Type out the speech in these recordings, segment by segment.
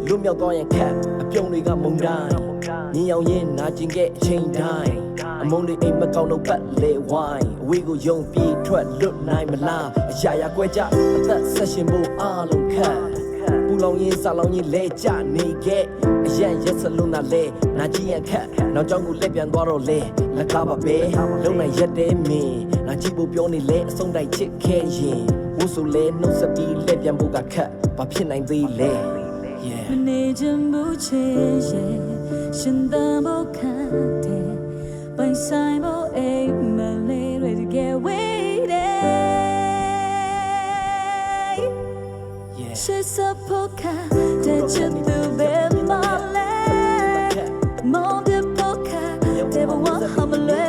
လွတ်မြောက်သွားရင်ခက်အပြုံးတွေကမုံတိုင်းညင်အောင်ရင်နာကျင်ခဲ့အချိန်တိုင်းအမုန်းတွေအိမ်မကောင်းတော့ပတ်လေဝိုင်းအဝေးကိုယုံပြေးထွက်လွတ်နိုင်မလားအရာရာကွဲကြအသက်ဆက်ရှင်ဖို့အားလုံးခက်ပူလောင်ရင်စားလောင်ရင်လဲကြနေခဲ့အရန်ရက်စလုံးနာလဲနာကြည့်ရခက်နောက်ကြောင်းကိုလက်ပြန်သွားတော့လဲလက်ကားပါပဲလုံနိုင်ရက်တဲ့မင်းနာကြည့်ဖို့ပြောနေလဲအဆုံးတိုင်းချစ်ခဲ့ရင်ဝှဆိုလဲနှုတ်ဆက်ပြီးလက်ပြန်ဖို့ကခက်ဘာဖြစ်နိုင်သေးလဲ Managing buche, shindamo kante, by Simon A. Malay, ready to get waiting. She's a poker, that you do better, my leg. Mom, the poker, they will want hum a leg.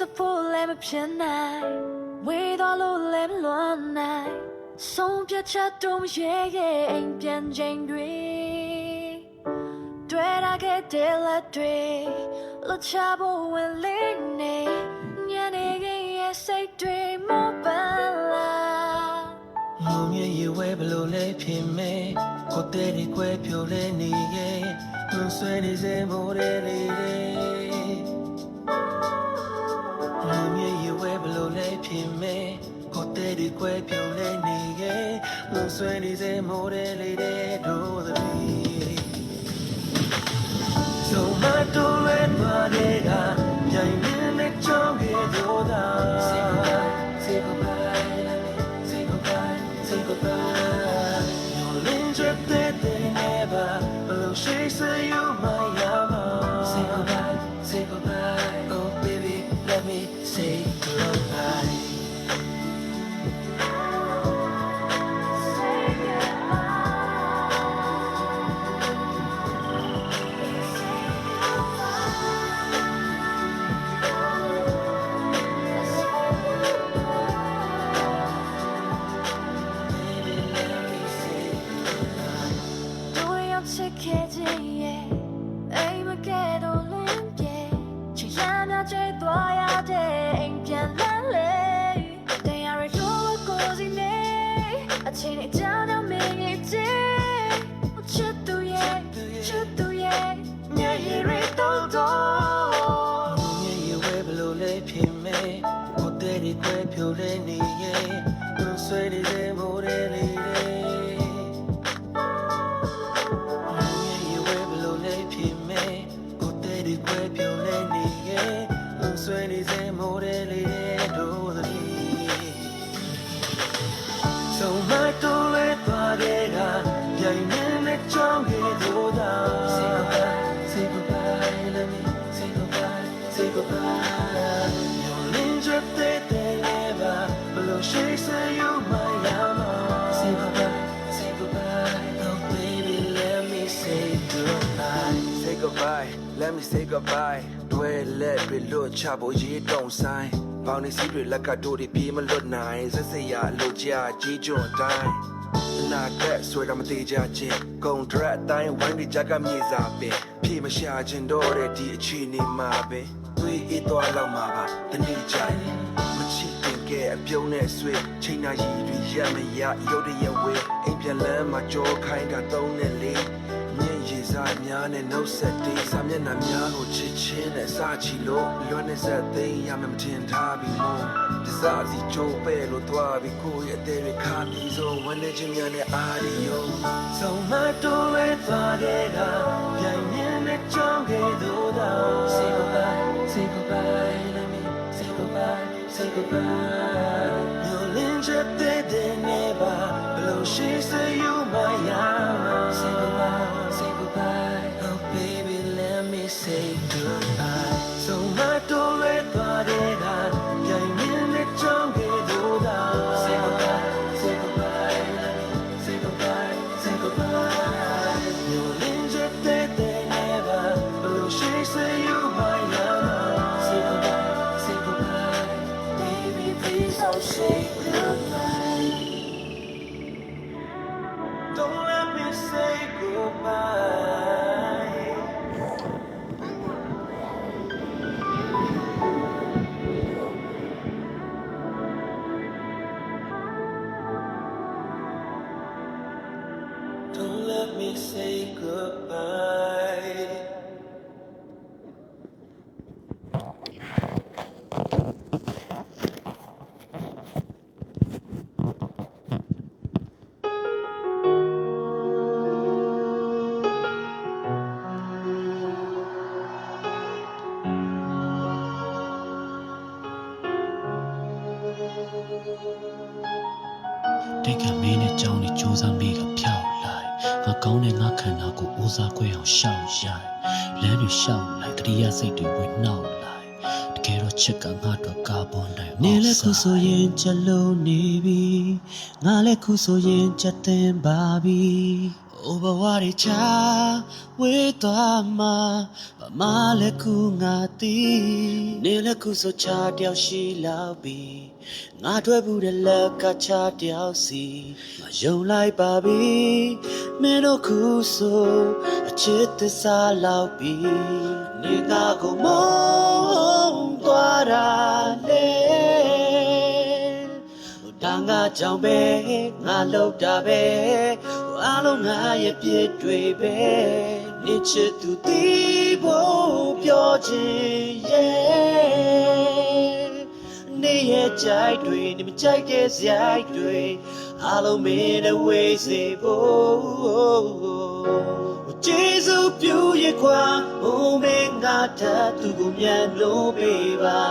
support let me pin night with all let me long night song piace chat don't yeah ain't pian jane dui due da che te la dui lo chabo when late ne nya ne ye say dui mo bala mo mye ye we blo le phin me ko te ni kwe phyo le ni ye non swe ni se mo re le mo mye ye we blo le phin me ko te ni kwe phyo le ni ye non swe ni se mo re le do the so my do red body ga yai ni ne chong ge do da say goodbye say goodbye say goodbye your link trip that they never will she say you my yama say goodbye oh baby let me say goodbye Let me say goodbye. Do it let me look chabo ye don't sign. Bounty secret like I do the people look nice. I say ya look ya ji john time. Na get sweat I'm a DJ chin. Gon drat time when the jaga me zabe. P ma sha chin do the di chini ma be. We eat all of ma ba the ni jai. Ma chi tin get a pyo ne sweet. China yi ri ya me ya yo de ya we. Ain't pian lan ma jo kind of don't ne I am in no set days. I'm in a miano chichin as Achilo, Lones at the Yamatin Tabi Mo. Disazi Joe Bello, Tuabi, Kuya, Derek Cardizo, when the Jimian Adio. So my door at Vadega, Yain at Jonge Doda. Say goodbye, say goodbye, let me say goodbye, say goodbye. You'll inject the neighbor, below she say you my yama. Say goodbye. Oh baby, let me say goodbye. So my door red bodega, yai minute jonge doda. Say goodbye, say goodbye, say goodbye, say goodbye. You'll inject that they never, but she say you my yama. Say goodbye, baby, please don't say goodbye. Don't let me say goodbye. Don't let me say goodbye. Take a minute, Johnny, choose a make a piao lie. A gown and a can go Uza Quay on shout shy. Let you shout like the acid with no lie. The carrot chicken had a carbon dioxide. Nile Kuso yen chalo navy. Nale Kuso yen chatem baby. အိုဘဝတွေချာဝေးသွားမှာဘာမှလည်းခုငါသိနေလည်းခုဆိုချာတယောက်ရှိလောက်ပြီငါတွေ့ဘူးတဲ့လက်ကချာတယောက်စီငါယုံလိုက်ပါပြီမင်းတို့ခုဆိုအချစ်သစ္စာလောက်ပြီနေငါကိုမုန်းသွားတာလေဒါငါကြောင့်ပဲငါလောက်တာပဲအားလုံးငါရဲ့ပြည့်တွေပဲနေချစ်သူတီးဖို့ပြောချင်ရဲ့နေရဲ့ကြိုက်တွေနေမကြိုက်တဲ့ဇိုက်တွေအားလုံးမင်းနဲ့ဝေးစေဖို့ကျေးဇူးပြုရဲ့ကွာဘုံမင်းငါတတ်သူကိုမြန်လို့ပေးပါ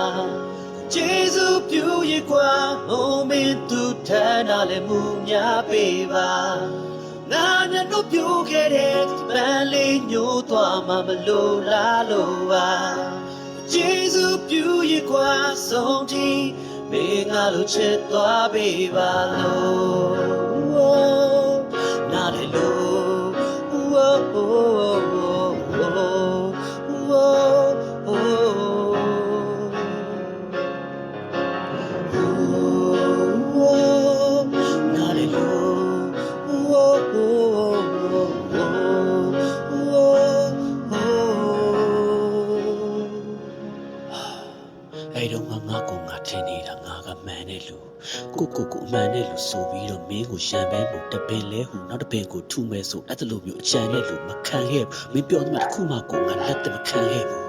ကျေးဇူးပြုရဲ့ကွာဘုံမင်းသူထမ်းလာလေမှုများပေးပါငါနဲ့တို့ပြုခဲ့တဲ့ပန်းလေးညိုးသွားမှမလို့လားလို့ပါကျေးဇူးပြုရဲ့ကွာဆုံးထိမင်းငါလိုချစ်သွားပေးပါလို့နားလေအဲ့တော့ငါကိုငါထင်နေတာငါကမှန်တဲ့လူကိုမှန်တဲ့လူဆိုပြီးတော့မင်းကိုရှမ်းပဲလို့တပင်လဲဟူနောက်တပင်ကိုထူမဲ့ဆိုအဲ့လိုမျိုးအချမ်းတဲ့လူမခံခဲ့ဘူးမင်းပြောသမျှတစ်ခုမှကိုငါလက်တမခံခဲ့ဘူး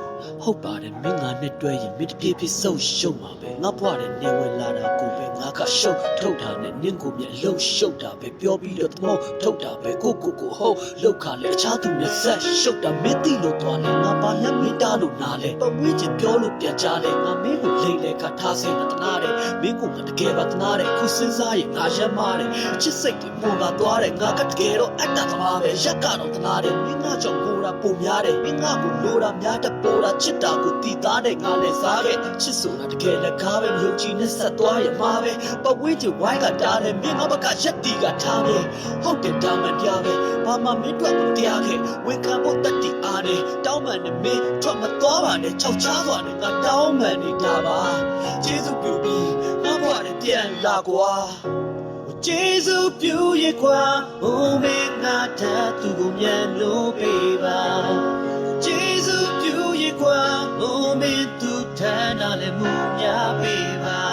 ဟုတ်ပါတယ်မင်းငါနဲ့တွေ့ရင်မင်းတပြေးပြေးဆုပ်ရှုပ်မှာပဲငါဘွားတဲ့နေဝင်လာတာကိုပဲငါကရှုပ်ထုတ်တာနဲ့နင်းကိုမြလှုပ်ရှုပ်တာပဲပြောပြီးတော့သမောထုတ်တာပဲကိုဟုတ်လောက်ခါလေအခြားသူနဲ့ဆက်ရှုပ်တာမင်းသိလို့သွားလဲငါပါလက်မင်းတားလို့နားလဲပဝေးချင်ပြောလို့ပြန်ကြလဲငါမင်းကိုလိမ့်လဲကထားစင်တနာတယ်မင်းကိုငါတကယ်ပါတနာတယ်ခုစဉ်းစားရင်ငါရမ်းမာတယ်အချစ်စိတ်တွေပေါ်လာသွားတယ်ငါကတကယ်တော့အတ္တသမားပဲရက်ကတော့တနာတယ်မင်းငါကြောင့်ကိုယ်တာပုံများတယ်မင်းငါကိုလိုတာများတပေါ်တာချစ်တာကိုတီးသားတဲ့ငါလည်းစားခဲ့ချစ်ဆိုတာတကယ်လည်းကားပဲမယုံကြည်နဲ့ဆက်သွားရမှာပဲပဝေးချင်ဝိုင်းကတားတယ်မင်းငါဘက်ကရက်တီကထားတယ်ဟုတ်တယ်တာမန်တရားပဲဘာမှမင်းတို့ကတရားခဲ့ဝန်ခံဖို့တတ်တည်အားနဲ့တောင်းပန်နဲ့မင်းထွက်မသွားပါနဲ့ချောက်ချားစွာနဲ့ငါတောင်းပန်နေတာပါကျေးဇူးပြုပြီးငါဘွားနဲ့ပြန်လာကွာကျေးဇူးပြုရဲ့ကွာဘုံမင်းငါတတ်သူကိုမြန်လို့ပေးပါကျေးဇူးပြုရဲ့ကွာဘုံမင်းသူထမ်းလာလေမှုများပေးပါ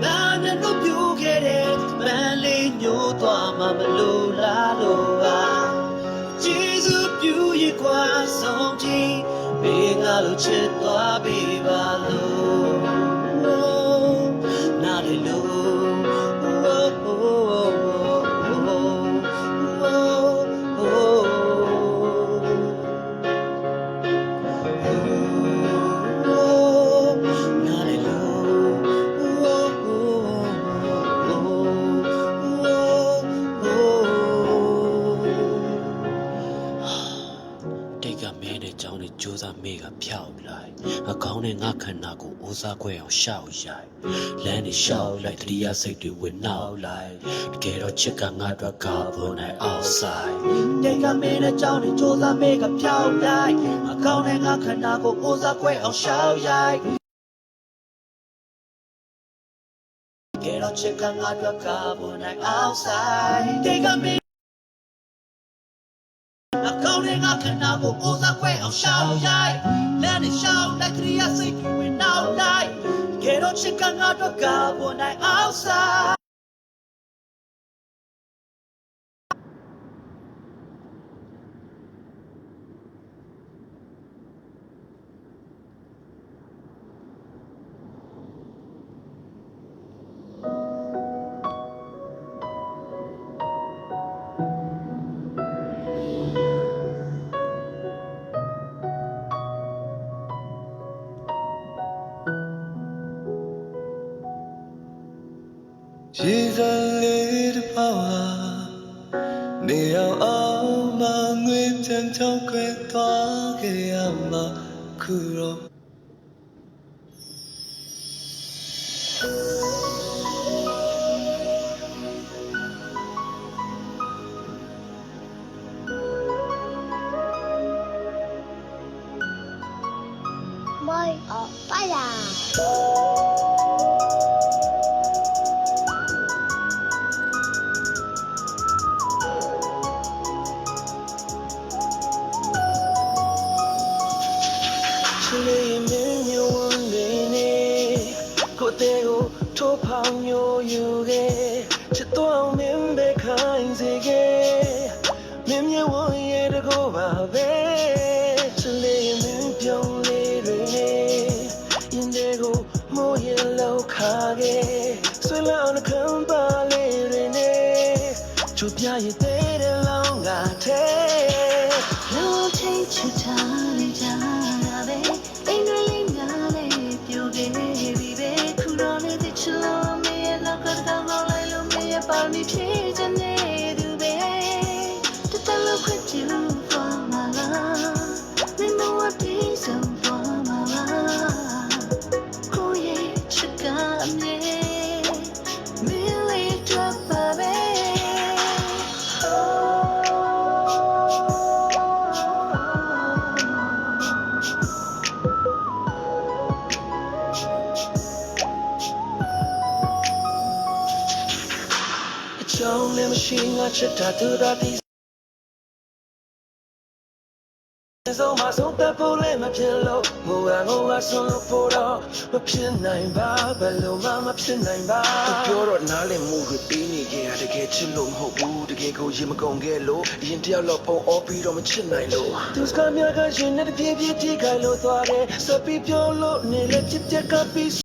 ငါနဲ့တို့ပြုခဲ့တဲ့ပန်းလေးညိုးသွားမှမလို့လားလို့ပါကျေးဇူးပြုရဲ့ကွာဆုံးထိမင်းငါလိုချစ်သွားပေးပါလို့နားလေလို့ကြိုးစားမေးကဖြောက်လိုက်အကောင်းနဲ့ငါခန္ဓာကိုအိုးစားခွဲအောင်ရှောက်ရိုက်လမ်းနဲ့ရှောက်လိုက်တတိယစိတ်တွေဝင်နောက်လိုက်တကယ်တော့ချစ်ကငါတို့ကာဗွန်နဲ့ outside တိတ်ကမင်းနဲ့ကြောင်းနဲ့ကြိုးစားမေးကဖြောက်လိုက်အကောင်းနဲ့ငါခန္ဓာကိုအိုးစားခွဲအောင်ရှောက်ရိုက်တကယ်တော့ချစ်ကငါတို့ကာဗွန်နဲ့ outside တိတ်ကမင်းအကောင်းနဲ့ငါခန္ဓာကိုအိုးစားခွဲအောင်ရှောက်ရိုက်လမ်းနဲ့ရှောက်လိုက်တရိယာစိတ်တွေဝင်နောက်လိုက်ကဲတော့ချစ်ကငါတို့ကပေါ်နိုင် outsideရေစံလေးတစ်ပေါက်ဟာနေအောင်အောင်မငွေပြန်ချောက်ခွဲသွားခဲ့ရမှာခုတော့ တဲ့ကိုထိုးဖောင်ညိုယူခဲ့ချစ်တော်မင်းပဲခိုင်းစေခဲ့မင်းမြဝရဲ့တကောပါပဲချစ်လေးမင်းပြုံးလေးတွေနဲ့ရင်တွေကိုမိုးရင်လောက်ခါခဲ့ဆွေးလောင်းခံပါလေးတွေနဲ့ချူပြရဲ့တဲ့လောင်းကတဲ့ လူချင်းချစ်ထားလေးကြတာပဲအိမ်တွေလေးငါလေးပြိုခဲ့ပြီပဲခုတော့လေးတချလို့မရဲ့နောက်ကတောင်းလိုက်လို့မရဲ့ပါမီဖြစ်ချင်နေသူပဲတတလို့ခွင့်ပြုပေါ်မှာလားမင်းမဝတီးဆုံးပေါ်မှာလားကိုရဲ့ချစ်ကအမြဲမင်းလေးတော့ပါပဲ အကြောင်းလည်းမရှိငါချစ်တာသူသာဒီဆုံးမဆုံးတဲ့ဖို့လည်းမဖြစ်လို့ငိုငိုဆုံးလို့ဖို့တော့မဖြစ်နိုင်ပါဘယ်လိုမှမဖြစ်နိုင်ပါပြောတော့နားလည်မှုကိုပေးနေခဲ့ရတကယ်ချစ်လို့မဟုတ်ဘူးတကယ်ကိုရင်မကုန်ခဲ့လို့အရင်တယောက်တော့ပုံအော်ပြီးတော့မချစ်နိုင်လို့သူစကားများကရင်နဲ့တပြေးပြေးထိခိုက်လို့သွားတယ်စပီပြောလို့နေလက်ချစ်ချက်ကပြီး